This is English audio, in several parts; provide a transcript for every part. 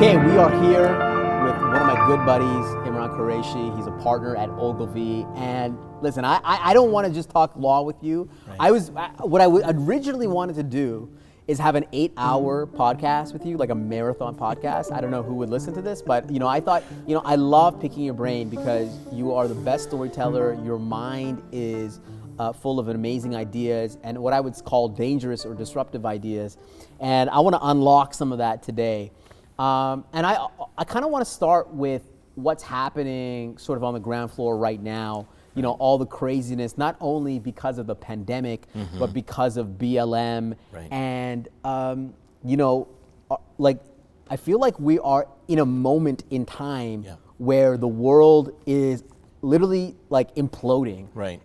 Okay, we are here with one of my good buddies, Imran Qureshi. He's a partner at Ogilvy. And listen, I don't want to just talk law with you. Right. What I originally wanted to do is have an 8-hour podcast with you, like a marathon podcast. I don't know who would listen to this, but I thought, I love picking your brain because you are the best storyteller. Your mind is full of amazing ideas and what I would call dangerous or disruptive ideas. And I want to unlock some of that today. And I kind of want to start with what's happening sort of on the ground floor right now. All the craziness, not only because of the pandemic, but because of BLM. Right. And, I feel like we are in a moment in time where the world is literally like imploding. Right.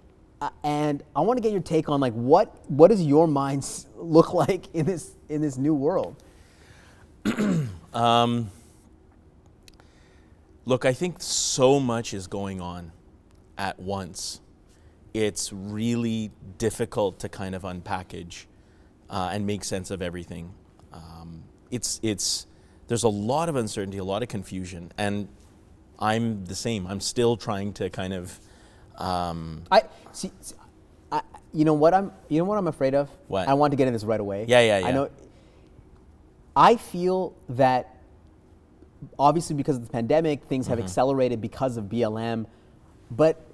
And I want to get your take on what does your mind look like in this new world? Look, I think so much is going on at once. It's really difficult to kind of unpackage and make sense of everything. There's a lot of uncertainty, a lot of confusion, and I'm the same. I'm still trying to kind of. You know what I'm afraid of? What? I want to get in this right away. Yeah. I know. I feel that obviously because of the pandemic, things have accelerated because of BLM, but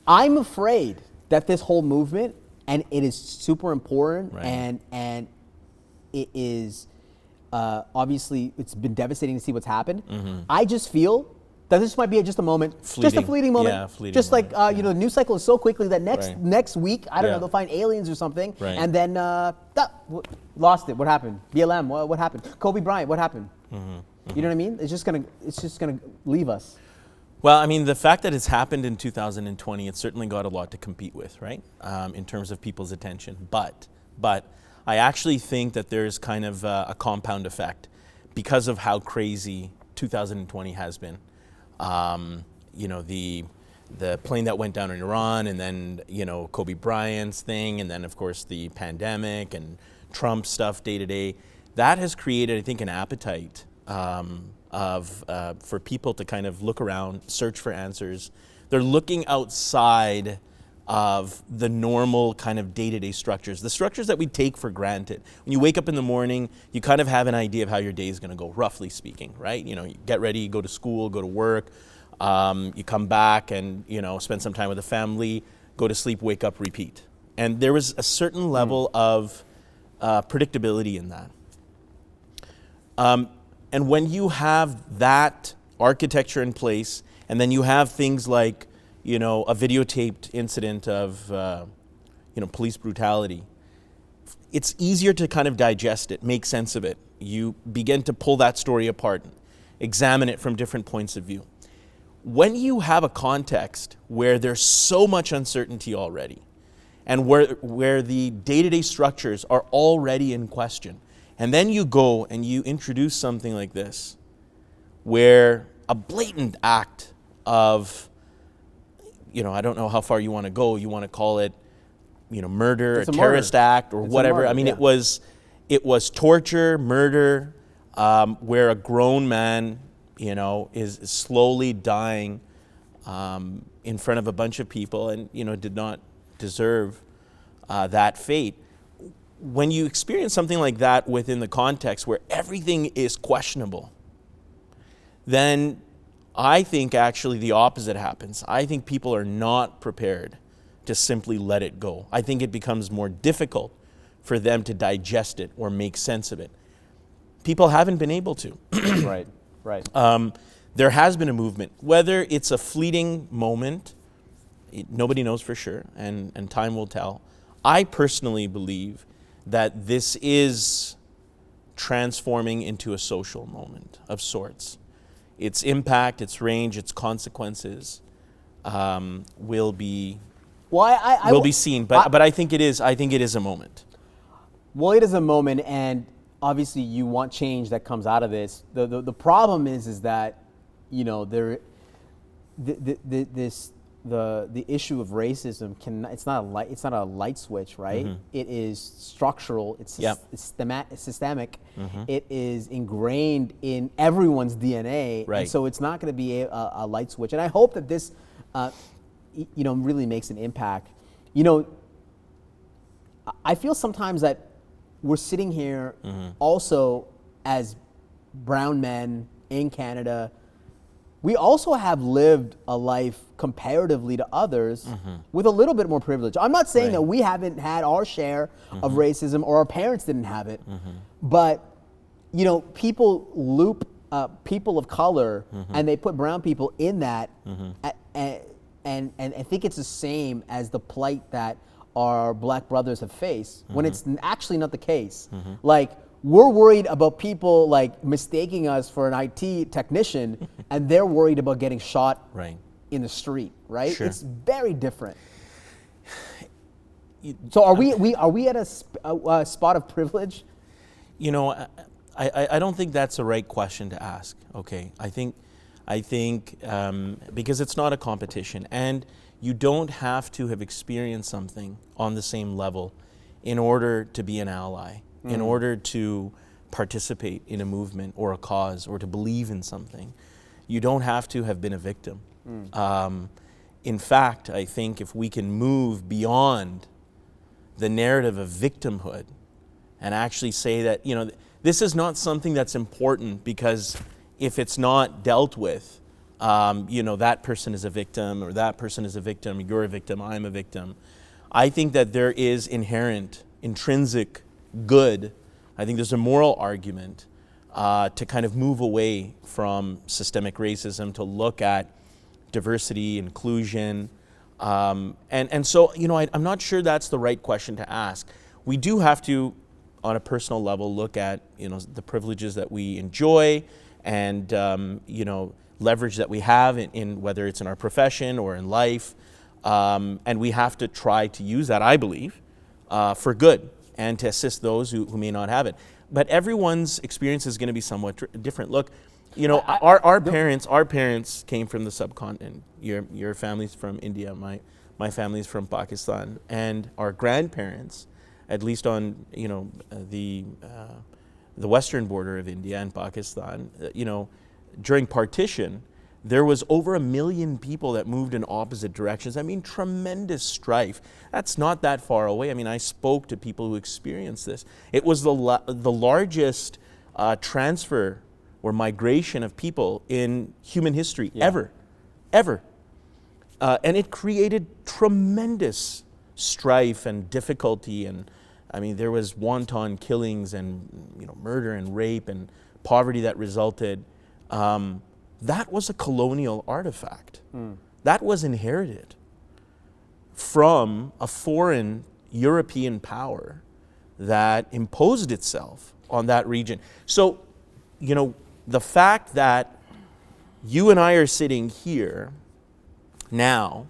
I'm afraid that this whole movement, and it is super important, and it is obviously it's been devastating to see what's happened. I just feel that this might be just a moment, just a fleeting moment. Yeah, fleeting just moment. Like the news cycle is so quickly that next week, I don't know, they'll find aliens or something, and then lost it. What happened? BLM. What happened? Kobe Bryant. What happened? You know what I mean? It's just gonna leave us. Well, I mean, the fact that it's happened in 2020, it's certainly got a lot to compete with, right? In terms of people's attention. But I actually think that there's kind of a compound effect because of how crazy 2020 has been. The plane that went down in Iran, and then, Kobe Bryant's thing, and then, of course, the pandemic and Trump stuff day to day. That has created, I think, an appetite for people to kind of look around, search for answers. They're looking outside of the normal kind of day-to-day structures, the structures that we take for granted. When you wake up in the morning, you kind of have an idea of how your day is going to go, roughly speaking, right? You get ready, you go to school, go to work, you come back and, spend some time with the family, go to sleep, wake up, repeat. And there was a certain level of predictability in that. And when you have that architecture in place, and then you have things like, a videotaped incident of, police brutality, it's easier to kind of digest it, make sense of it. You begin to pull that story apart, examine it from different points of view. When you have a context where there's so much uncertainty already, and where the day-to-day structures are already in question, and then you go and you introduce something like this, where a blatant act of, I don't know how far you want to go. You want to call it, murder, a terrorist act, or whatever. I mean, it was torture, murder, where a grown man, is slowly dying in front of a bunch of people, and did not deserve that fate. When you experience something like that within the context where everything is questionable, then I think actually the opposite happens. I think people are not prepared to simply let it go. I think it becomes more difficult for them to digest it or make sense of it. People haven't been able to. Right. There has been a movement. Whether it's a fleeting moment, nobody knows for sure, and time will tell. I personally believe that this is transforming into a social moment of sorts. Its impact, its range, its consequences will be seen. But I think it is. I think it is a moment. Well, it is a moment, and obviously you want change that comes out of this. The problem is that this the issue of racism it's not a light switch, right? It is structural. It's systemic. It is ingrained in everyone's DNA, Right. and so it's not going to be a light switch. And I hope that this, really makes an impact. I feel sometimes that we're sitting here also as brown men in Canada. We also have lived a life comparatively to others with a little bit more privilege. I'm not saying that we haven't had our share of racism or our parents didn't have it, but people loop people of color and they put brown people in that and I think it's the same as the plight that our black brothers have faced when it's actually not the case. Like, we're worried about people like mistaking us for an IT technician and they're worried about getting shot in the street, right? Sure. It's very different. So are we at a spot of privilege? I don't think that's the right question to ask. Okay, I think because it's not a competition, and you don't have to have experienced something on the same level in order to be an ally, in order to participate in a movement or a cause or to believe in something. You don't have to have been a victim. In fact, I think if we can move beyond the narrative of victimhood and actually say that, this is not something that's important because if it's not dealt with, that person is a victim or that person is a victim, you're a victim, I'm a victim. I think that there is intrinsic good. I think there's a moral argument to kind of move away from systemic racism, to look at diversity, inclusion. And so, I'm not sure that's the right question to ask. We do have to, on a personal level, look at, the privileges that we enjoy and, leverage that we have in whether it's in our profession or in life. And we have to try to use that, I believe, for good and to assist those who may not have it. But everyone's experience is going to be somewhat different. Look, our parents came from the subcontinent. Your family's from India, my family's from Pakistan, and our grandparents, at least on the western border of India and Pakistan, during partition, there was over 1 million people that moved in opposite directions. I mean, tremendous strife. That's not that far away. I mean, I spoke to people who experienced this. It was the largest transfer or migration of people in human history ever. And it created tremendous strife and difficulty. And I mean, there was wanton killings and murder and rape and poverty that resulted. That was a colonial artifact. That was inherited from a foreign European power that imposed itself on that region. So, the fact that you and I are sitting here now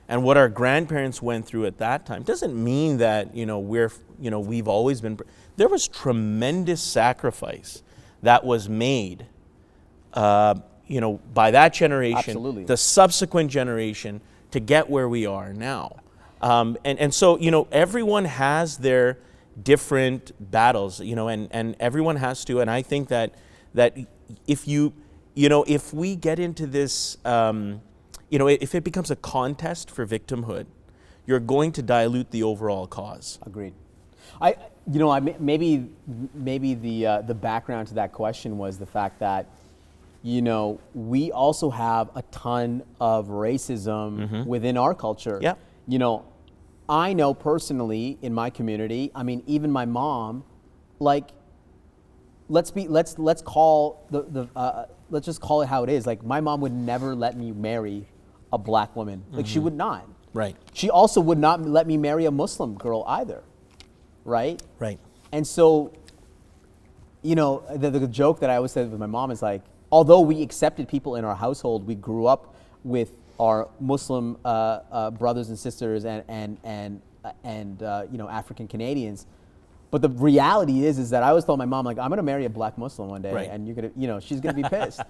and what our grandparents went through at that time doesn't mean that, we've always been. There was tremendous sacrifice that was made by that generation, Absolutely. The subsequent generation, to get where we are now. And so, everyone has their different battles, and everyone has to, and I think that if if we get into this, if it becomes a contest for victimhood, you're going to dilute the overall cause. Agreed. Maybe the background to that question was the fact that we also have a ton of racism within our culture. Yeah. I know personally in my community, I mean, even my mom, like, let's just call it how it is. Like, my mom would never let me marry a black woman. Like, she would not. Right. She also would not let me marry a Muslim girl either. Right? Right. And so, the joke that I always said with my mom is like, although we accepted people in our household, we grew up with our Muslim brothers and sisters and African Canadians. But the reality is that I always told my mom, like, I'm gonna marry a black Muslim one day, Right. and you're gonna, she's gonna be pissed.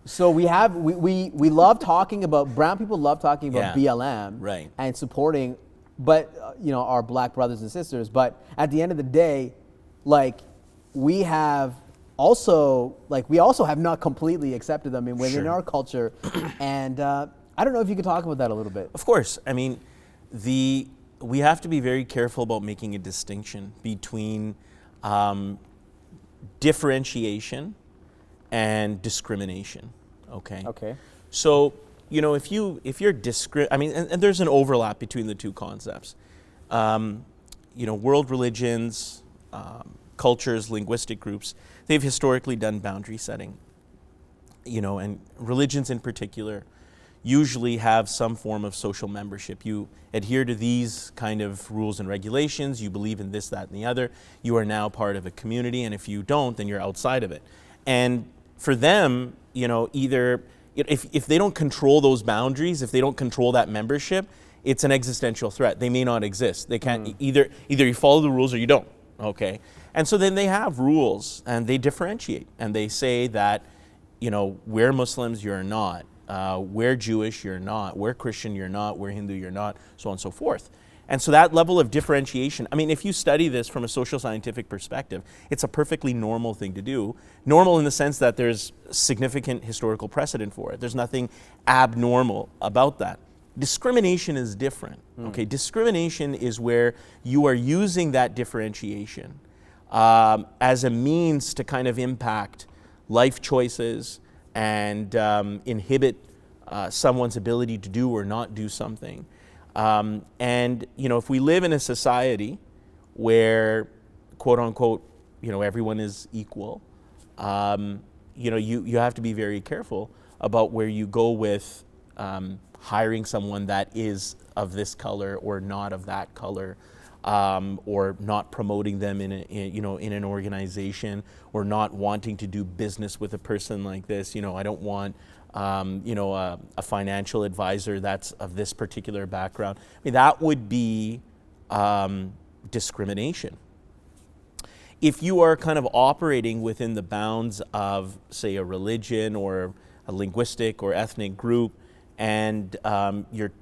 So we love talking about, brown people love talking about BLM Right. and supporting, but our black brothers and sisters. But at the end of the day, like we also have not completely accepted them within Sure. our culture. And I don't know if you could talk about that a little bit. Of course. I mean, we have to be very careful about making a distinction between differentiation and discrimination. Okay. Okay. So, if you're and there's an overlap between the two concepts. World religions, cultures, linguistic groups, they've historically done boundary setting. And religions in particular usually have some form of social membership. You adhere to these kind of rules and regulations, you believe in this, that, and the other, you are now part of a community, and if you don't, then you're outside of it. And for them, either if they don't control those boundaries, if they don't control that membership, it's an existential threat. They may not exist. They can't either you follow the rules or you don't. Okay, and so then they have rules and they differentiate and they say that, we're Muslims, you're not. We're Jewish, you're not. We're Christian, you're not. We're Hindu, you're not. So on and so forth. And so that level of differentiation, if you study this from a social scientific perspective, it's a perfectly normal thing to do. Normal in the sense that there's significant historical precedent for it. There's nothing abnormal about that. Discrimination is different. Okay, discrimination is where you are using that differentiation as a means to kind of impact life choices and inhibit someone's ability to do or not do something. And if we live in a society where, quote unquote, everyone is equal, you have to be very careful about where you go with hiring someone that is of this color or not of that color, or not promoting them in an organization, or not wanting to do business with a person like this. I don't want a financial advisor that's of this particular background. That would be discrimination. If you are kind of operating within the bounds of, say, a religion or a linguistic or ethnic group, and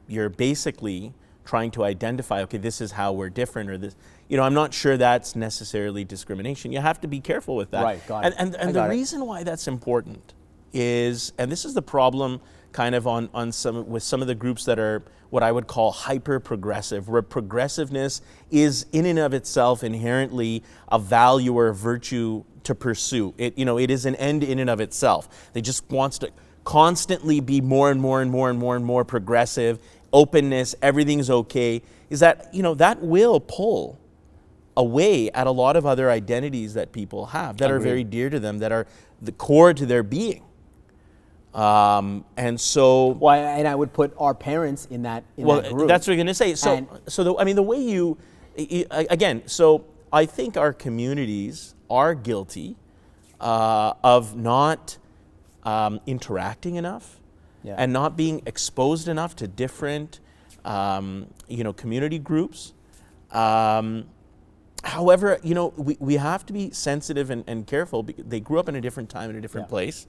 you're basically trying to identify, okay, this is how we're different, or this, I'm not sure that's necessarily discrimination. You have to be careful with that. Right, got it. And the reason why that's important is, and this is the problem kind of with some of the groups that are what I would call hyper progressive, where progressiveness is in and of itself inherently a value or a virtue to pursue. It is an end in and of itself. They just wants to constantly be more and more and more and more and more progressive, openness, everything's okay, is that, that will pull away at a lot of other identities that people have that are very dear to them, that are the core to their being. And so, and I would put our parents in that group. That's what you're going to say. The way you again, so I think our communities are guilty of not interacting enough, and not being exposed enough to different, community groups. However, we have to be sensitive and careful because they grew up in a different time in a different place.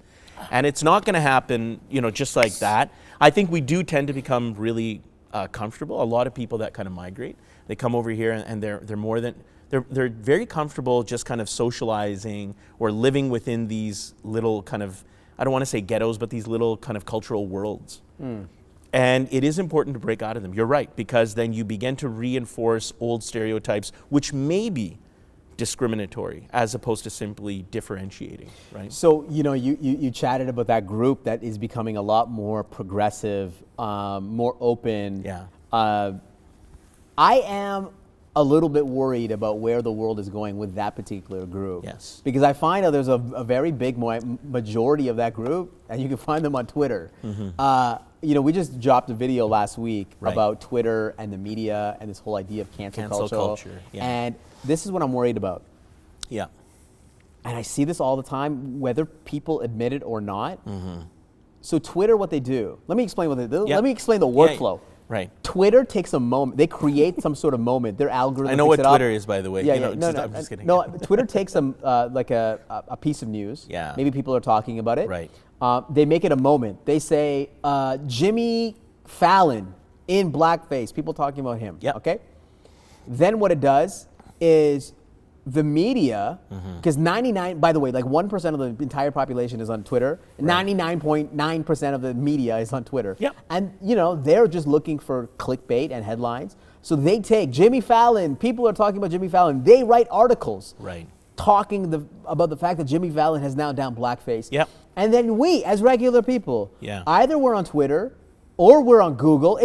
And it's not going to happen, just like that. I think we do tend to become really comfortable. A lot of people that kind of migrate, they come over here and they're very comfortable just kind of socializing or living within these little kind of, I don't want to say ghettos, but these little kind of cultural worlds. And it is important to break out of them. You're right, because then you begin to reinforce old stereotypes, which may be discriminatory as opposed to simply differentiating, right? So, you chatted about that group that is becoming a lot more progressive, more open. Yeah. I am a little bit worried about where the world is going with that particular group. Yes. Because I find that there's a very big majority of that group, and you can find them on Twitter. We just dropped a video last week about Twitter and the media and this whole idea of cancel culture. Yeah. And this is what I'm worried about. Yeah. And I see this all the time, whether people admit it or not. So Twitter, what they do, let me explain what they do. Let me explain the workflow. Right. Twitter takes a moment. They create some sort of moment. Their algorithm. I know picks what Twitter is, by the way. I'm just kidding. No, Twitter takes like a piece of news. Yeah. Maybe people are talking about it. Right. They make it a moment. They say Jimmy Fallon in blackface. People talking about him. Yep. Okay. Then what it does is the media, because 99, by the way, like 1% of the entire population is on Twitter. 99.9% of the media is on Twitter. Yep. And they're just looking for clickbait and headlines. So they take Jimmy Fallon. People are talking about Jimmy Fallon. They write articles. Right. Talking about the fact that Jimmy Fallon has now done blackface. Yep. And then we, as regular people, Yeah. either we're on Twitter or we're on Google,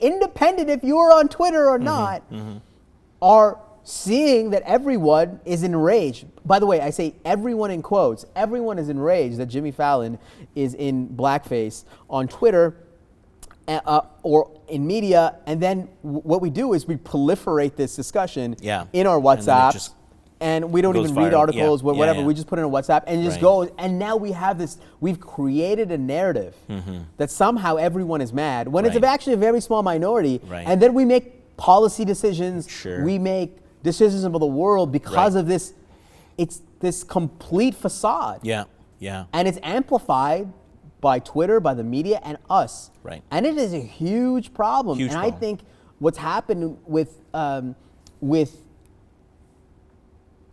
independent if you're on Twitter or not, are seeing that everyone is enraged. By the way, I say everyone in quotes. Everyone is enraged that Jimmy Fallon is in blackface on Twitter or in media. And then what we do is we proliferate this discussion in our WhatsApps. And we don't even read articles, whatever. We just put it in a WhatsApp and it just goes. And now we have this, we've created a narrative that somehow everyone is mad when it's actually a very small minority. And then we make policy decisions. We make decisions about the world because of this. It's this complete facade. And it's amplified by Twitter, by the media, and us. And it is a huge problem. I think what's happened with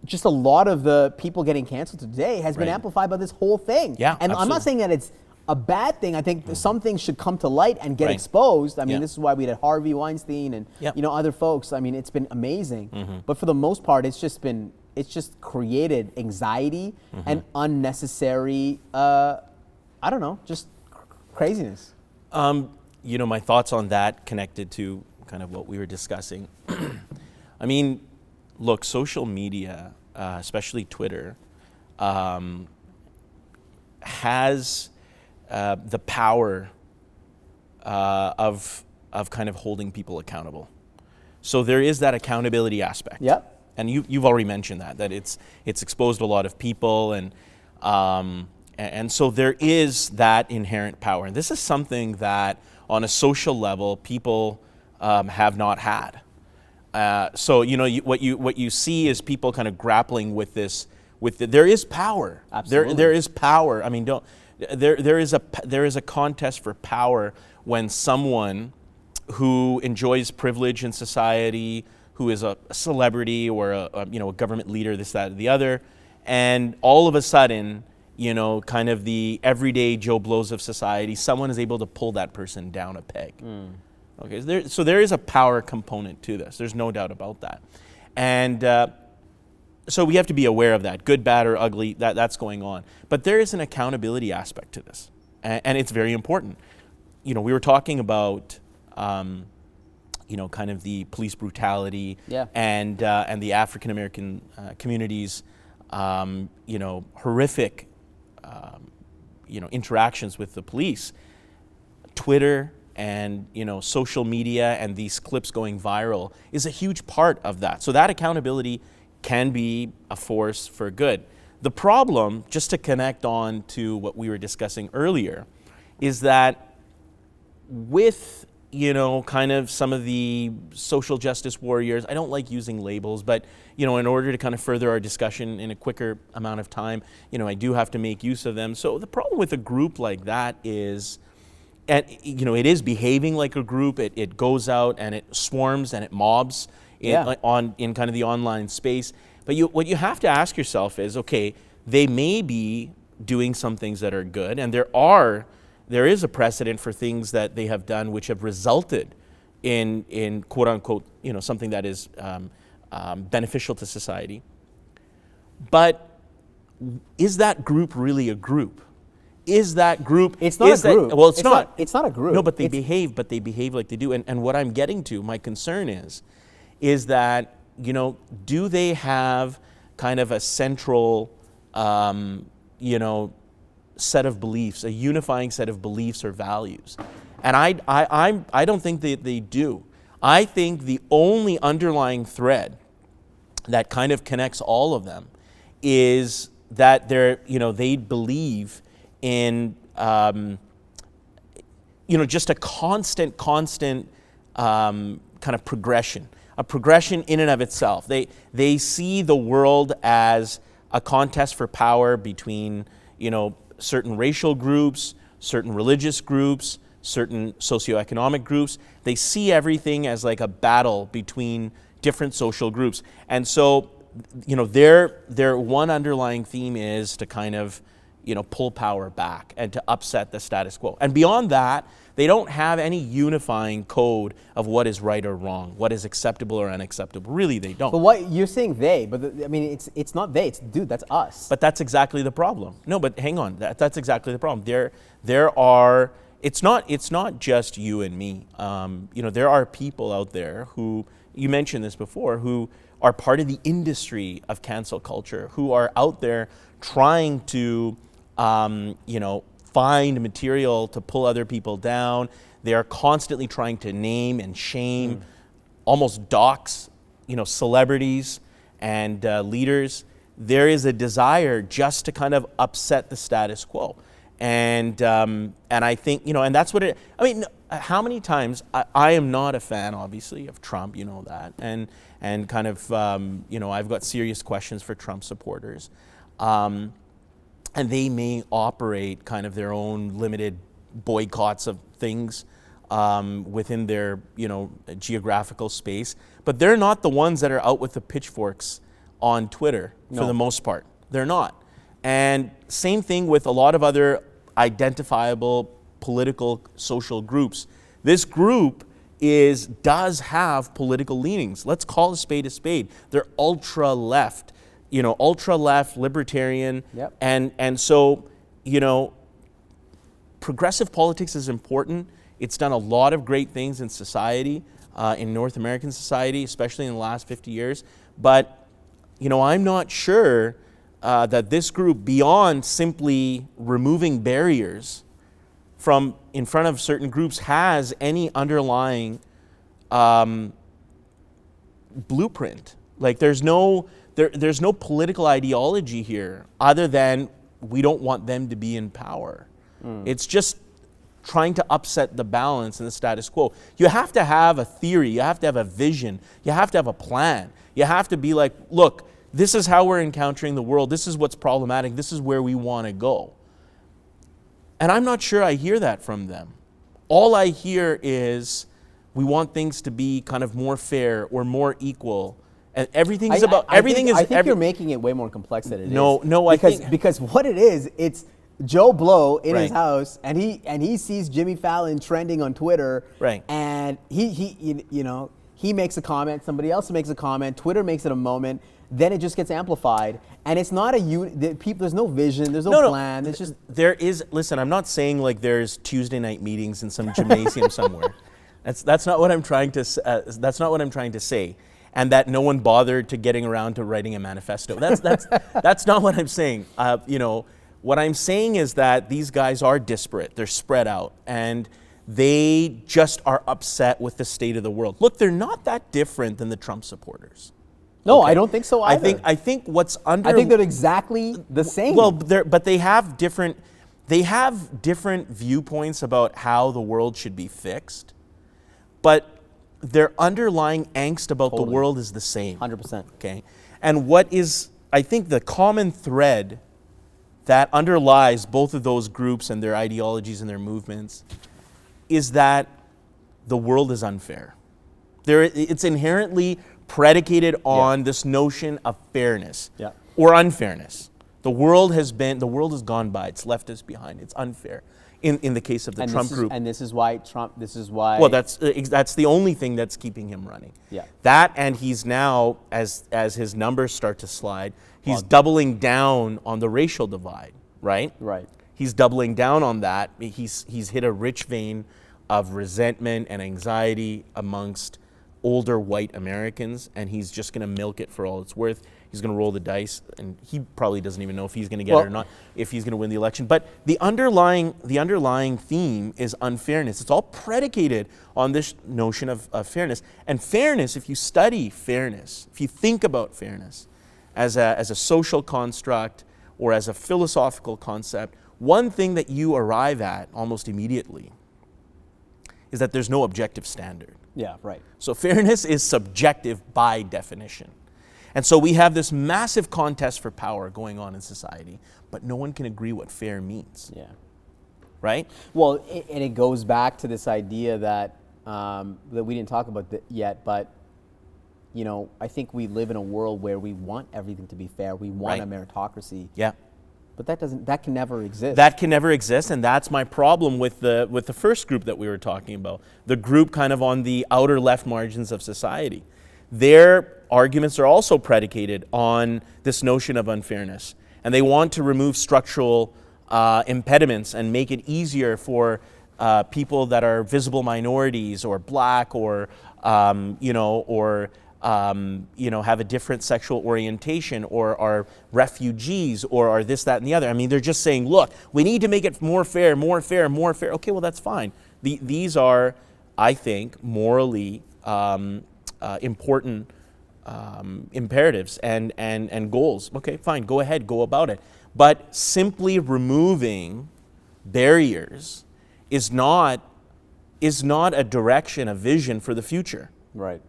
just a lot of the people getting canceled today has been amplified by this whole thing. And absolutely. I'm not saying that it's a bad thing. I think some things should come to light and get exposed. I mean, this is why we had Harvey Weinstein and other folks. I mean, it's been amazing. But for the most part, it's just created anxiety and unnecessary, I don't know, just craziness. My thoughts on that connected to kind of what we were discussing. I mean, look, social media, especially Twitter, has the power of kind of holding people accountable. So there is that accountability aspect. And you've already mentioned that it's exposed a lot of people, and so there is that inherent power. And this is something that on a social level people have not had. So what you see is people kind of grappling with this. There is power. Absolutely. There is power. I mean, there is a contest for power when someone who enjoys privilege in society, who is a celebrity or a government leader, this, that, or the other, and all of a sudden, kind of the everyday Joe Blows of society, someone is able to pull that person down a peg. Okay, so there is a power component to this. There's no doubt about that. And so we have to be aware of that, good, bad, or ugly, that's going on. But there is an accountability aspect to this, and it's very important. We were talking about, kind of the police brutality and the African American communities, horrific, interactions with the police. Twitter and social media and these clips going viral is a huge part of that. So that accountability can be a force for good. The problem, just to connect on to what we were discussing earlier, is that with kind of some of the social justice warriors, I don't like using labels, but in order to kind of further our discussion in a quicker amount of time, I do have to make use of them. So the problem with a group like that is, and it is behaving like a group. It goes out and it swarms and it mobs in kind of the online space. But what you have to ask yourself is, okay, they may be doing some things that are good, and there is a precedent for things that they have done which have resulted in quote unquote something that is beneficial to society. But is that group really a group? Is that group? It's not a group. Well, it's not. It's not a group. No, but they behave like they do. And what I'm getting to, my concern is that, do they have kind of a central, set of beliefs, a unifying set of beliefs or values? And I don't think that they do. I think the only underlying thread that kind of connects all of them is that they believe in just a constant kind of progression, a progression in and of itself. They see the world as a contest for power between certain racial groups, certain religious groups, certain socioeconomic groups. They see everything as like a battle between different social groups. And so, their one underlying theme is to kind of, pull power back and to upset the status quo. And beyond that, they don't have any unifying code of what is right or wrong, what is acceptable or unacceptable. Really, they don't. But what you're saying it's not they. It's dude. That's us. But that's exactly the problem. No, but hang on. That's exactly the problem. There are. It's not just you and me. There are people out there who, you mentioned this before, who are part of the industry of cancel culture, who are out there trying to, find material to pull other people down. They are constantly trying to name and shame, almost dox, celebrities and leaders. There is a desire just to kind of upset the status quo. And I think, and that's what it, how many times, I am not a fan, obviously, of Trump, that, and kind of, I've got serious questions for Trump supporters. And they may operate kind of their own limited boycotts of things within their, geographical space. But they're not the ones that are out with the pitchforks on Twitter for the most part. They're not. And same thing with a lot of other identifiable political social groups. This group does have political leanings. Let's call a spade. They're ultra left, libertarian. Yep. And so, progressive politics is important. It's done a lot of great things in society, in North American society, especially in the last 50 years. But, I'm not sure that this group, beyond simply removing barriers from in front of certain groups, has any underlying blueprint. Like there's no political ideology here other than we don't want them to be in power. It's just trying to upset the balance in the status quo. You have to have a theory, you have to have a vision, you have to have a plan. You have to be like, look, this is how we're encountering the world, this is what's problematic, this is where we want to go. And I'm not sure I hear that from them. All I hear is we want things to be kind of more fair or more equal. And everything is I think you're making it way more complex than it is. No, because what it is, it's Joe Blow in his Right. house, and he sees Jimmy Fallon trending on Twitter, Right. and he makes a comment, somebody else makes a comment, Twitter makes it a moment, then it just gets amplified, and it's not there's no vision, there's no plan. It's just there is. Listen, I'm not saying like there's Tuesday night meetings in some gymnasium somewhere. That's not what I'm trying to. That's not what I'm trying to say. And that no one bothered to getting around to writing a manifesto. That's not what I'm saying. What I'm saying is that these guys are disparate. They're spread out, and they just are upset with the state of the world. Look, they're not that different than the Trump supporters. no, Okay. I don't think so either. I think what's under. I think they're exactly the same. Well, but they have different viewpoints about how the world should be fixed, but their underlying angst about the world is the same. 100%. Okay, and what is, I think, the common thread that underlies both of those groups and their ideologies and their movements is that the world is unfair. It's inherently predicated on this notion of fairness or unfairness. The world has gone by. It's left us behind. It's unfair. In the case of the Trump group. And this is why Well, that's the only thing that's keeping him running. Yeah. That, and he's now, as his numbers start to slide, he's doubling down on the racial divide, right? Right. He's doubling down on that. He's hit a rich vein of resentment and anxiety amongst older white Americans, and he's just going to milk it for all it's worth. He's going to roll the dice, and he probably doesn't even know if he's going to get it or not, if he's going to win the election. But the underlying theme is unfairness. It's all predicated on this notion of fairness. And fairness, if you study fairness, if you think about fairness as a social construct or as a philosophical concept, one thing that you arrive at almost immediately is that there's no objective standard. Yeah, right. So fairness is subjective by definition. And so we have this massive contest for power going on in society, but no one can agree what fair means. Yeah. Right? Well, and it goes back to this idea that that we didn't talk about yet, but you know, I think we live in a world where we want everything to be fair. We want a meritocracy. Yeah. But that can never exist. That can never exist, and that's my problem with the first group that we were talking about. The group kind of on the outer left margins of society. Their arguments are also predicated on this notion of unfairness, and they want to remove structural impediments and make it easier for people that are visible minorities or black or have a different sexual orientation or are refugees or are this, that, and the other. I mean, they're just saying, look, we need to make it more fair, more fair, more fair. Okay, well, that's fine. These are, I think, morally important imperatives and goals. Okay, fine, go ahead, go about it. But simply removing barriers is not a direction, a vision for the future. Right.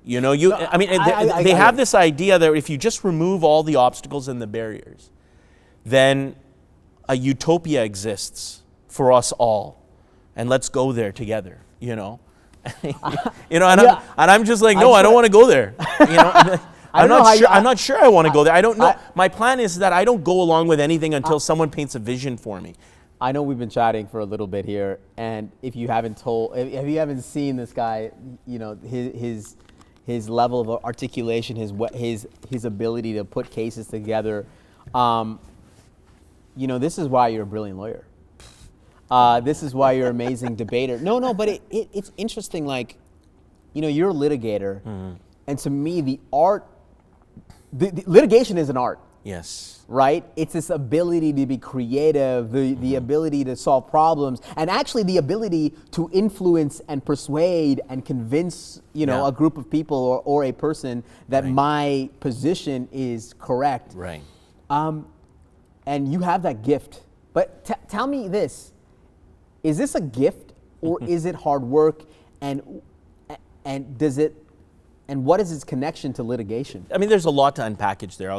You know, they have this idea that if you just remove all the obstacles and the barriers, then a utopia exists for us all, and let's go there together. You know, I'm just like, no, I don't want to go there. You know, I'm not sure I want to go there. I don't know. My plan is that I don't go along with anything until someone paints a vision for me. I know we've been chatting for a little bit here, and if you haven't seen this guy, you know, his level of articulation, his ability to put cases together, you know, this is why you're a brilliant lawyer. This is why you're an amazing debater. No, but it's interesting. Like, you know, you're a litigator, and to me, the litigation is an art. Yes. Right? It's this ability to be creative, the ability to solve problems, and actually the ability to influence and persuade and convince, you know, a group of people or a person that my position is correct. Right. And you have that gift. But tell me this, is this a gift or is it hard work, and what is its connection to litigation? I mean, there's a lot to unpackage there.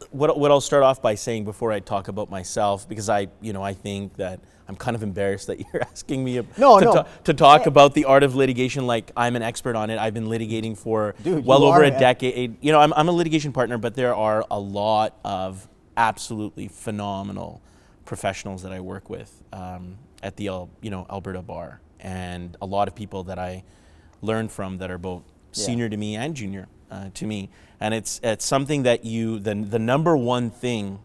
What I'll start off by saying before I talk about myself, because I think that I'm kind of embarrassed that you're asking me to talk about the art of litigation like I'm an expert on it. I've been litigating for well over a decade. You know, I'm a litigation partner, but there are a lot of absolutely phenomenal professionals that I work with at the Alberta Bar, and a lot of people that I learn from that are both senior to me and junior to me. And it's something that the number one thing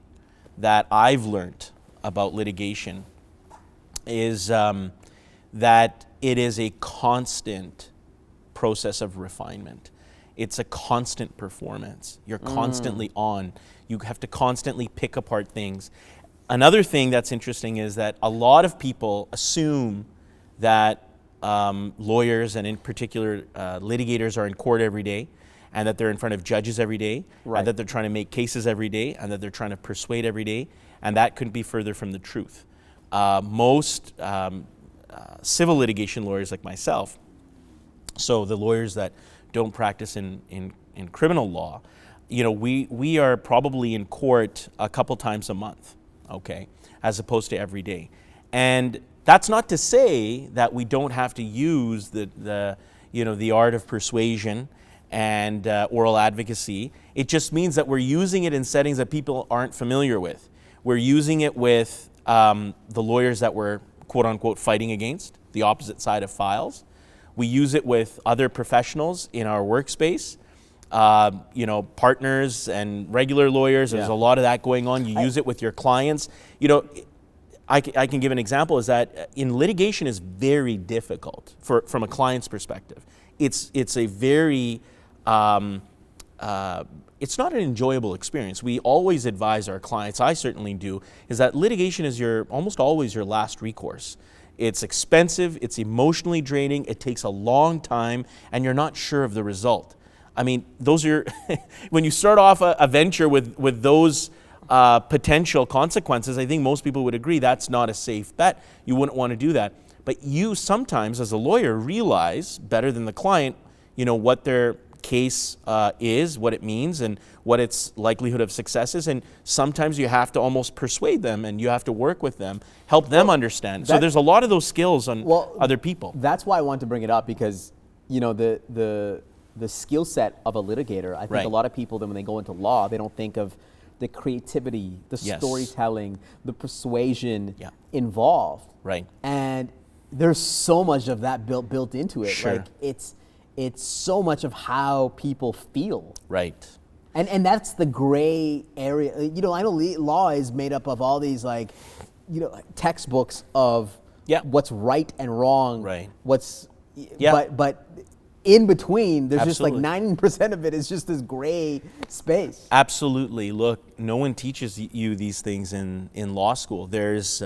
that I've learned about litigation is that it is a constant process of refinement. It's a constant performance. You're constantly on. You have to constantly pick apart things. Another thing that's interesting is that a lot of people assume that lawyers, and in particular litigators, are in court every day, and that they're in front of judges every day, and that they're trying to make cases every day, and that they're trying to persuade every day, and that couldn't be further from the truth. Most civil litigation lawyers like myself, so the lawyers that don't practice in criminal law, you know, we are probably in court a couple times a month, okay, as opposed to every day. And that's not to say that we don't have to use the art of persuasion and oral advocacy. It just means that we're using it in settings that people aren't familiar with. We're using it with the lawyers that we're quote unquote fighting against, the opposite side of files. We use it with other professionals in our workspace, partners and regular lawyers. There's a lot of that going on. You use it with your clients. You know, I can give an example, is that in litigation is very difficult from a client's perspective. It's a very it's not an enjoyable experience. We always advise our clients, I certainly do, is that litigation is almost always your last recourse. It's expensive, it's emotionally draining, it takes a long time, and you're not sure of the result. I mean, those are when you start off a venture with those potential consequences, I think most people would agree that's not a safe bet. You wouldn't want to do that. But you sometimes, as a lawyer, realize better than the client, you know, what they're case is, what it means, and what its likelihood of success is. And sometimes you have to almost persuade them, and you have to work with them, help them understand. So there's a lot of those skills on other people. That's why I wanted to bring it up, because the skill set of a litigator, I think a lot of people, then when they go into law, they don't think of the creativity, the storytelling, the persuasion involved. Right. And there's so much of that built into it. Sure. Like it's so much of how people feel. Right. And that's the gray area. I know law is made up of all these textbooks of what's right and wrong. Right. But in between, there's Absolutely. just like 90% of it is just this gray space. Absolutely. Look, no one teaches you these things in law school. There is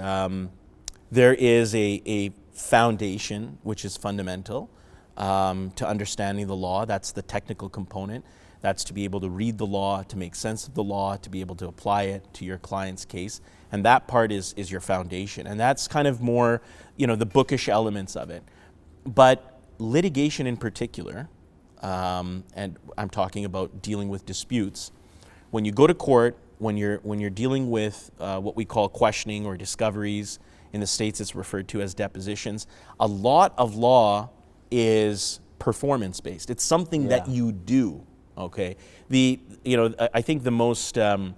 a foundation which is fundamental to understanding the law. That's the technical component. That's to be able to read the law, to make sense of the law, to be able to apply it to your client's case. And that part is your foundation. And that's kind of more, the bookish elements of it. But litigation in particular, and I'm talking about dealing with disputes, when you go to court, when you're dealing with what we call questioning or discoveries, in the States it's referred to as depositions, a lot of law is performance-based. It's something that you do, okay? I think the most, a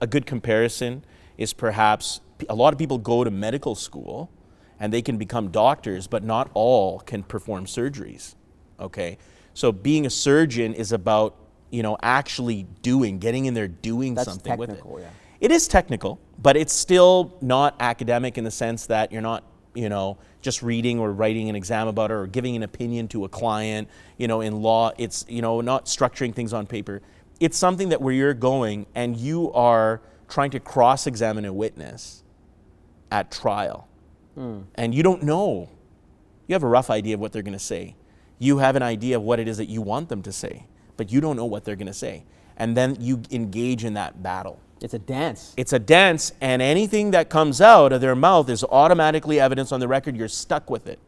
good comparison is perhaps a lot of people go to medical school and they can become doctors, but not all can perform surgeries, okay? So being a surgeon is about, actually getting in there, doing something with it. That's technical, yeah. It is technical, but it's still not academic in the sense that you're not, just reading or writing an exam about it or giving an opinion to a client. In law, it's, not structuring things on paper. It's something that where you're going and you are trying to cross-examine a witness at trial. And you don't know. You have a rough idea of what they're going to say. You have an idea of what it is that you want them to say, but you don't know what they're going to say. And then you engage in that battle. It's a dance. It's a dance, and anything that comes out of their mouth is automatically evidence on the record. You're stuck with it.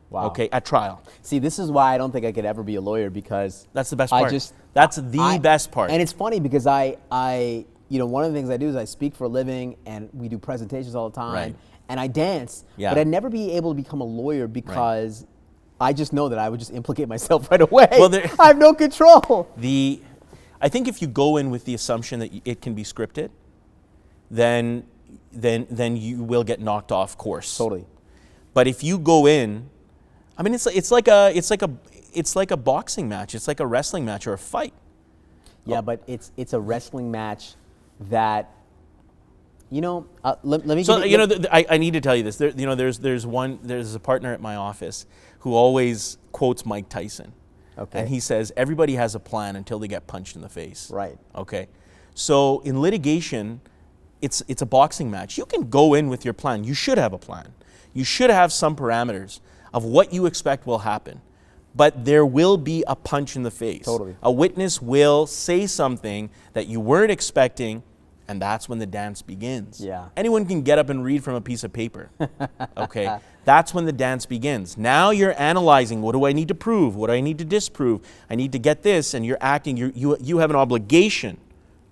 Wow. Okay, at trial. See, this is why I don't think I could ever be a lawyer, because that's the best part. That's the best part. And it's funny because I one of the things I do is I speak for a living, and we do presentations all the time. Right. And I dance, but I'd never be able to become a lawyer because I just know that I would just implicate myself right away. Well, I have no control. I think if you go in with the assumption that it can be scripted, then you will get knocked off course. Totally. But if you go in, I mean, it's like a boxing match. It's like a wrestling match or a fight. Yeah, but it's a wrestling match that. Let me. So I need to tell you this. There's a partner at my office who always quotes Mike Tyson. Okay. And he says everybody has a plan until they get punched in the face. Right. Okay. So in litigation, it's a boxing match. You can go in with your plan. You should have a plan. You should have some parameters of what you expect will happen. But there will be a punch in the face. Totally. A witness will say something that you weren't expecting, and that's when the dance begins. Yeah. Anyone can get up and read from a piece of paper. Okay. That's when the dance begins. Now you're analyzing, what do I need to prove? What do I need to disprove? I need to get this, and you're acting, you have an obligation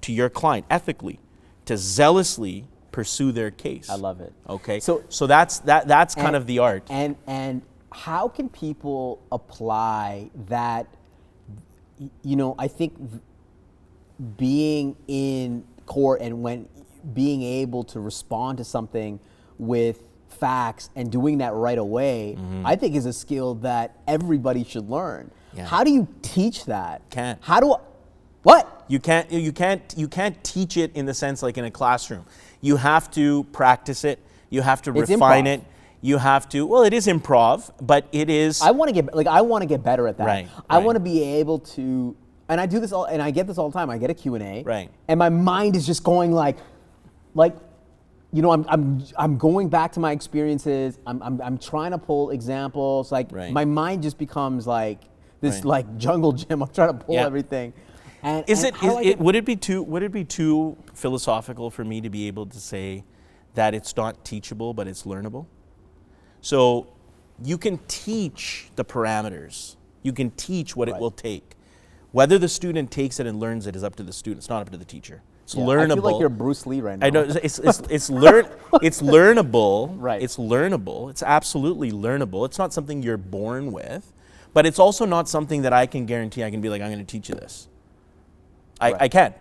to your client ethically to zealously pursue their case. I love it. Okay. So that's kind of the art. And how can people apply that? I think being in court and when being able to respond to something with facts and doing that right away, I think is a skill that everybody should learn. Yeah. How do you teach that? Can't. What? You can't teach it in the sense like in a classroom. You have to practice it. You have to refine it. You have to. Well, it is improv, but it is. I want to get better at that. Right. I want to be able to. And I do this and I get this all the time. I get a Q&A. Right. And my mind is just going I'm going back to my experiences. I'm trying to pull examples. My mind just becomes like this jungle gym. I'm trying to pull everything. And would it be too philosophical for me to be able to say that it's not teachable but it's learnable? So you can teach the parameters You can teach what it will take. Whether the student takes it and learns it is up to the student. It's not up to the teacher. It's learnable. I feel like you're Bruce Lee right now. I know it's learnable. Right. It's learnable. It's absolutely learnable. It's not something you're born with, but it's also not something that I can guarantee. I can be like, I'm going to teach you this. I can't.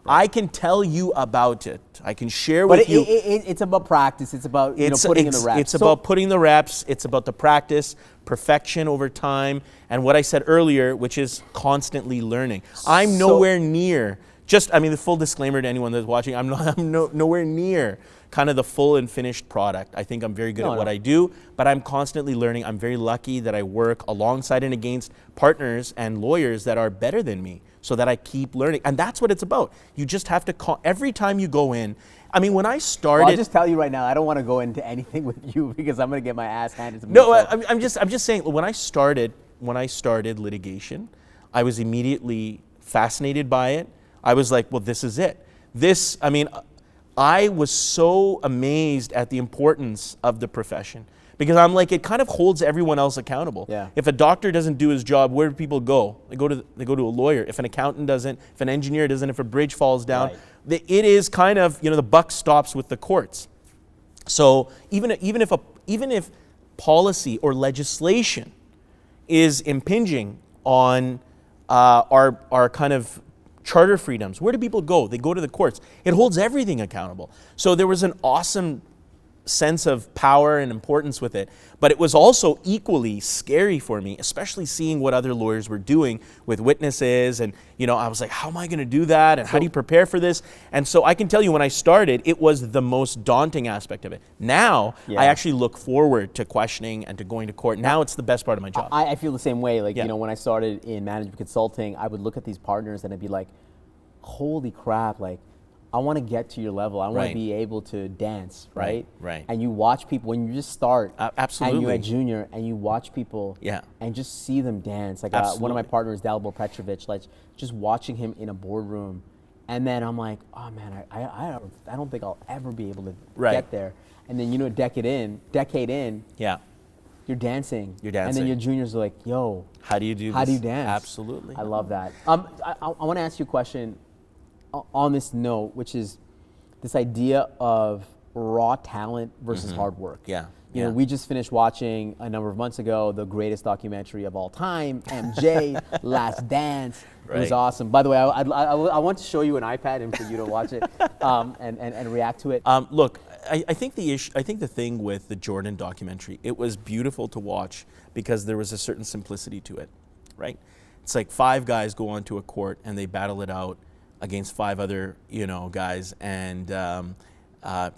I can tell you about it. I can share with you. But it's about practice. It's about putting in the reps. It's about putting the reps. It's about the practice, perfection over time, and what I said earlier, which is constantly learning. I'm nowhere near. The full disclaimer to anyone that's watching, I'm nowhere near kind of the full and finished product. I think I'm very good at what I do, but I'm constantly learning. I'm very lucky that I work alongside and against partners and lawyers that are better than me so that I keep learning. And that's what it's about. You just have to, every time you go in, when I started... I'll just tell you right now, I don't want to go into anything with you because I'm going to get my ass handed to me. No, I'm just saying, when I started litigation, I was immediately fascinated by it. I was like, well, this is it. I was so amazed at the importance of the profession because I'm like, it kind of holds everyone else accountable. Yeah. If a doctor doesn't do his job, where do people go? They go to a lawyer. If an accountant doesn't, if an engineer doesn't, if a bridge falls down, it is kind of, the buck stops with the courts. So even if policy or legislation is impinging on our kind of charter freedoms, where do people go? They go to the courts. It holds everything accountable. So there was an awesome sense of power and importance with it, but it was also equally scary for me, especially seeing what other lawyers were doing with witnesses. And I was like, how am I going to do that? And how do you prepare for this? And so I can tell you, when I started, it was the most daunting aspect of it. Now I actually look forward to questioning and to going to court. Now it's the best part of my job. I feel the same way. When I started in management consulting, I would look at these partners and I'd be like, holy crap, I want to get to your level. I want to be able to dance, right? Right. And you watch people when you just start, absolutely, and you're at junior, and you watch people, and just see them dance. Like one of my partners, Dalibor Petrovic, just watching him in a boardroom, and then I'm like, oh man, I don't think I'll ever be able to get there. And then a decade in, you're dancing. And then your juniors are like, yo, how do you do this? How do you dance? Absolutely. I love that. I want to ask you a question on this note, which is this idea of raw talent versus hard work. We just finished watching a number of months ago the greatest documentary of all time, MJ, Last Dance. It was awesome. By the way, I want to show you an iPad and for you to watch it and react to it. Look, I think the thing with the Jordan documentary, it was beautiful to watch because there was a certain simplicity to it, right? It's like 5 guys go onto a court and they battle it out against 5 other, guys, and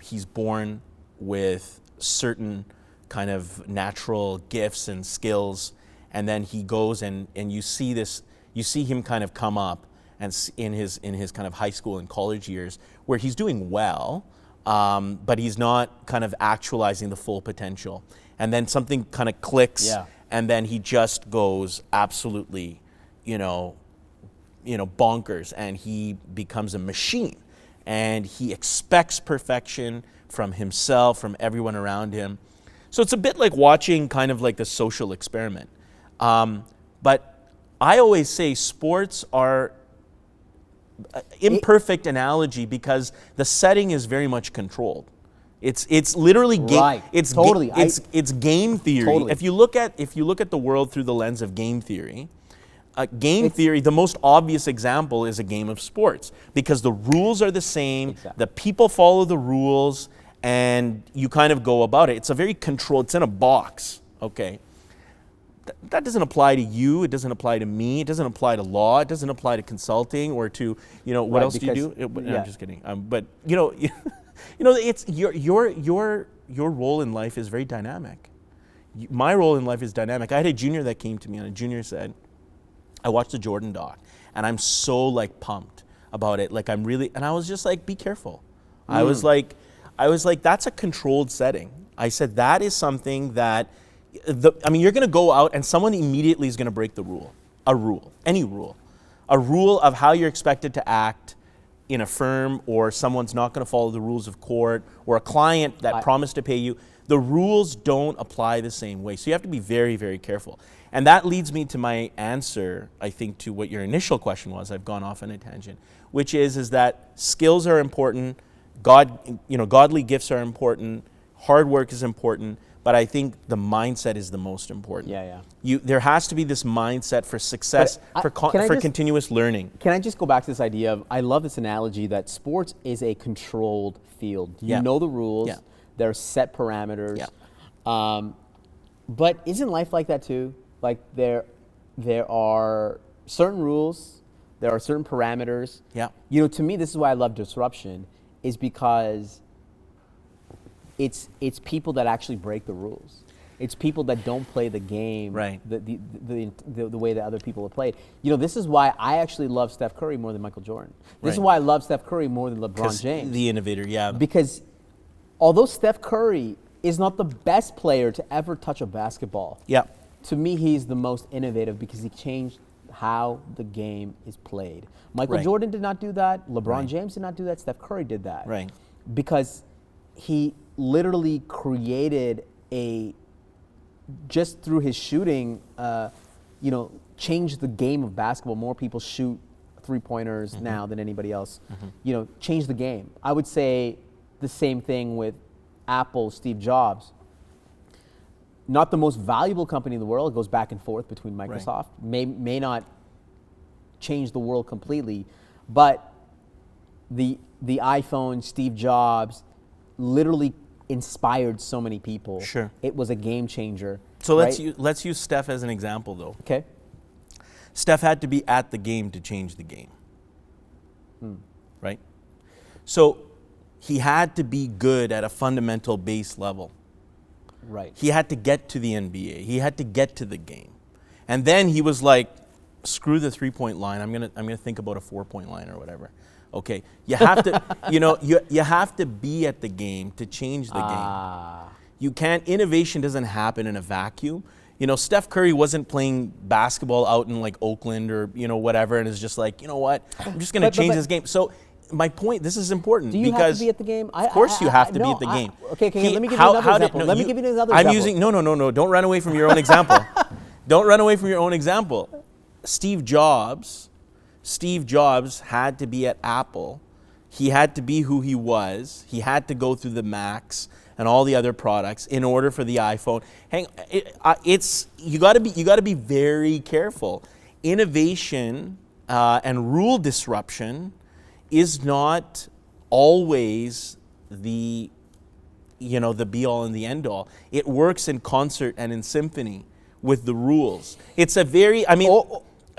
he's born with certain kind of natural gifts and skills, and then he goes and you see him kind of come up and in his kind of high school and college years where he's doing well, but he's not kind of actualizing the full potential, and then something kind of clicks, and then he just goes absolutely, bonkers, and he becomes a machine, and he expects perfection from himself, from everyone around him. So it's a bit like watching kind of like the social experiment. But I always say sports are an imperfect analogy because the setting is very much controlled. It's literally game. It's totally. It's game theory. Totally. If you look at the world through the lens of game theory. Theory, the most obvious example is a game of sports because the rules are the same, the people follow the rules, and you kind of go about it. It's a very controlled, it's in a box, okay? That doesn't apply to you, it doesn't apply to me, it doesn't apply to law, it doesn't apply to consulting or to, what else do you do? I'm just kidding. But, it's your role in life is very dynamic. My role in life is dynamic. I had a junior that came to me and a junior said, I watched the Jordan doc and I'm so pumped about it. And I was just like, be careful. I was like, that's a controlled setting. I said, that is something that, you're gonna go out and someone immediately is gonna break the rule. Any rule. A rule of how you're expected to act in a firm, or someone's not gonna follow the rules of court, or a client that promised to pay you. The rules don't apply the same way. So you have to be very, very careful. And that leads me to my answer, I think, to what your initial question was. I've gone off on a tangent, which is that skills are important, godly gifts are important, hard work is important, but I think the mindset is the most important. There has to be this mindset for success, for continuous learning. Can I just go back to this idea of, I love this analogy that sports is a controlled field. You know the rules, there are set parameters, but isn't life like that too? Like there are certain rules, there are certain parameters. To me, this is why I love disruption, is because it's people that actually break the rules. It's people that don't play the game the way that other people have played. This is why I actually love Steph Curry more than Michael Jordan. This is why I love Steph Curry more than LeBron James. The innovator, Because although Steph Curry is not the best player to ever touch a basketball, to me he's the most innovative because he changed how the game is played. Michael Jordan did not do that. LeBron James did not do that. Steph Curry did that. Because he literally created just through his shooting, changed the game of basketball. More people shoot three-pointers now than anybody else. Changed the game. I would say the same thing with Apple, Steve Jobs. Not the most valuable company in the world. It goes back and forth between Microsoft. May not change the world completely, but the iPhone, Steve Jobs, literally inspired so many people. It was a game changer. So let's use Steph as an example, though. Okay. Steph had to be at the game to change the game. Right? So he had to be good at a fundamental base level. He had to get to the NBA. He had to get to the game. And then he was like, screw the 3-point line. I'm gonna think about a 4-point line or whatever. Okay. You have to you have to be at the game to change the game. You can't, innovation doesn't happen in a vacuum. Steph Curry wasn't playing basketball out in like Oakland or whatever, and is just like, what? I'm just gonna change this game. So my point, this is important. Do you have to be at the game? Of course you have to be at the game. Okay, let me give you another example. Let me give you another example. No. Don't run away from your own example. Don't run away from your own example. Steve Jobs had to be at Apple. He had to be who he was. He had to go through the Macs and all the other products in order for the iPhone. You got to be very careful. Innovation and rule disruption is not always the be all and the end all. It works in concert and in symphony with the rules. It's a very, Can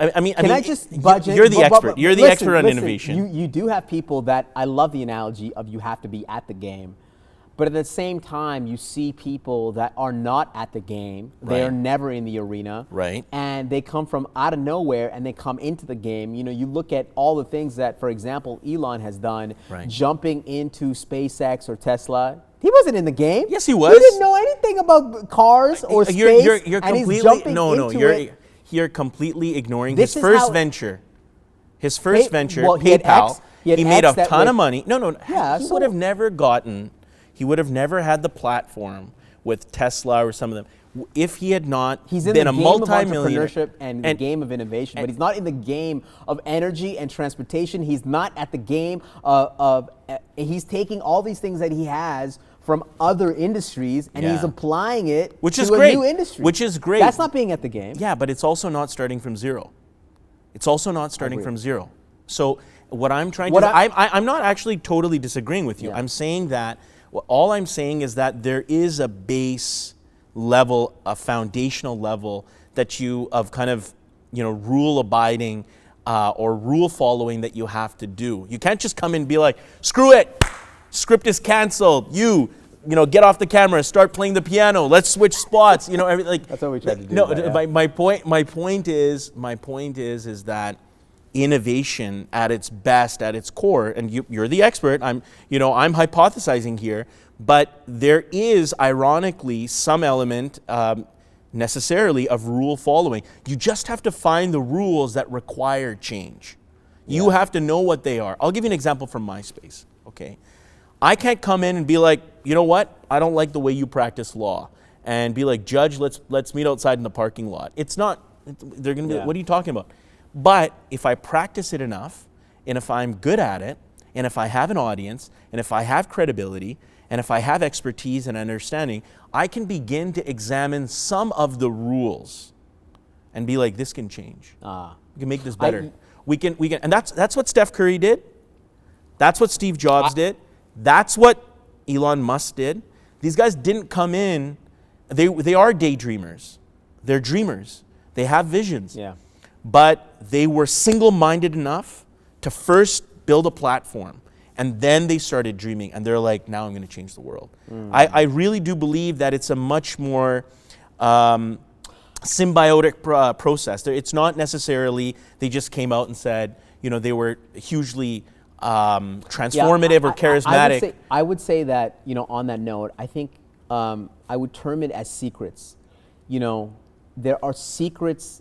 I just budget? You're the expert. You're the expert on innovation. You do have people that, I love the analogy of you have to be at the game. But at the same time, you see people that are not at the game. They are never in the arena. And they come from out of nowhere and they come into the game. You look at all the things that, for example, Elon has done, jumping into SpaceX or Tesla. He wasn't in the game. Yes, he was. He didn't know anything about cars or space. You're completely, you're completely ignoring his first venture. His first venture, PayPal. He made a ton of money. He would have never gotten. He would have never had the platform with Tesla or some of them if he had not been a multi-millionaire. He's in the game of entrepreneurship and the game of innovation, but he's not in the game of energy and transportation. He's not at the game of he's taking all these things that he has from other industries and he's applying it to a new industry. Which is great. That's not being at the game. Yeah, but it's also not starting from zero. So what I'm trying to do, I'm not actually totally disagreeing with you. I'm saying that, all I'm saying is that there is a base level, a foundational level that of kind of, rule abiding or rule following that you have to do. You can't just come in and be like, screw it, script is canceled. Get off the camera, start playing the piano. Let's switch spots. That's what we tried to do. My point is that innovation at its best, at its core, and you're the expert. I'm hypothesizing here, but there is ironically some element necessarily of rule following. You just have to find the rules that require change. You have to know what they are. I'll give you an example from MySpace. Okay, I can't come in and be like, you know what? I don't like the way you practice law, and be like, judge, let's meet outside in the parking lot. It's not. They're going to be. Yeah. What are you talking about? But if I practice it enough, and if I'm good at it, and if I have an audience, and if I have credibility, and if I have expertise and understanding, I can begin to examine some of the rules, and be like, this can change. We can make this better. We can, and that's what Steph Curry did. That's what Steve Jobs did. That's what Elon Musk did. These guys didn't come in. They are daydreamers. They're dreamers. They have visions. Yeah. But they were single-minded enough to first build a platform, and then they started dreaming. And they're like, now I'm going to change the world. I really do believe that it's a much more symbiotic process. It's not necessarily they just came out and said, you know, they were hugely transformative or charismatic. I would say that, you know, on that note, I think I would term it as secrets. You know, there are secrets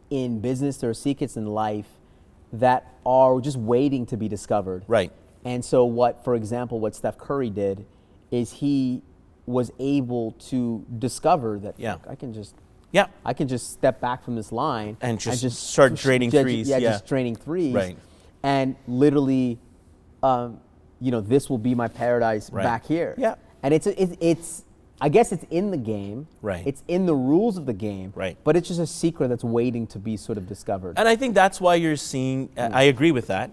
in business, there are secrets in life that are just waiting to be discovered. Right. And so for example, what Steph Curry did is he was able to discover that I can just step back from this line and just start draining threes. Just draining threes. Right. And literally, you know, this will be my paradise back here. Yeah. And it's I guess it's in the game. Right. It's in the rules of the game. Right. But it's just a secret that's waiting to be sort of discovered. And I think that's why you're seeing, I agree with that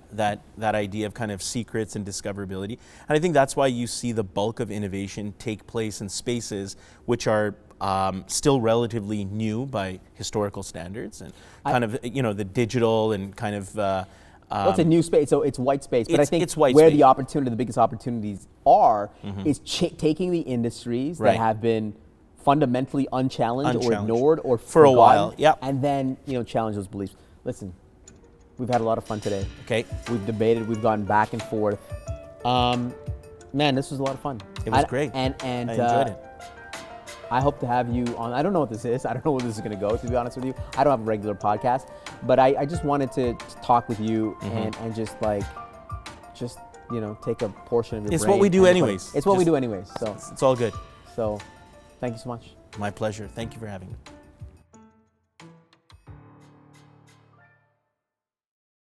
idea of kind of secrets and discoverability. And I think that's why you see the bulk of innovation take place in spaces which are still relatively new by historical standards, and kind of, you know, the digital and kind of... well, it's a new space, so it's white space. But I think it's white where space. the biggest opportunities are is taking the industries that have been fundamentally unchallenged or ignored or for a forgotten, while, and then, you know, challenge those beliefs. Listen, we've had a lot of fun today. Okay. We've debated, we've gone back and forth. Man, this was a lot of fun. It was great. And I enjoyed it. I hope to have you on. I don't know what this is. I don't know where this is going to go, to be honest with you. I don't have a regular podcast, but I just wanted to talk with you and just you know, take a portion of your brain. It's what we do anyways. It's what we do anyways. So it's all good. So thank you so much. My pleasure. Thank you for having me.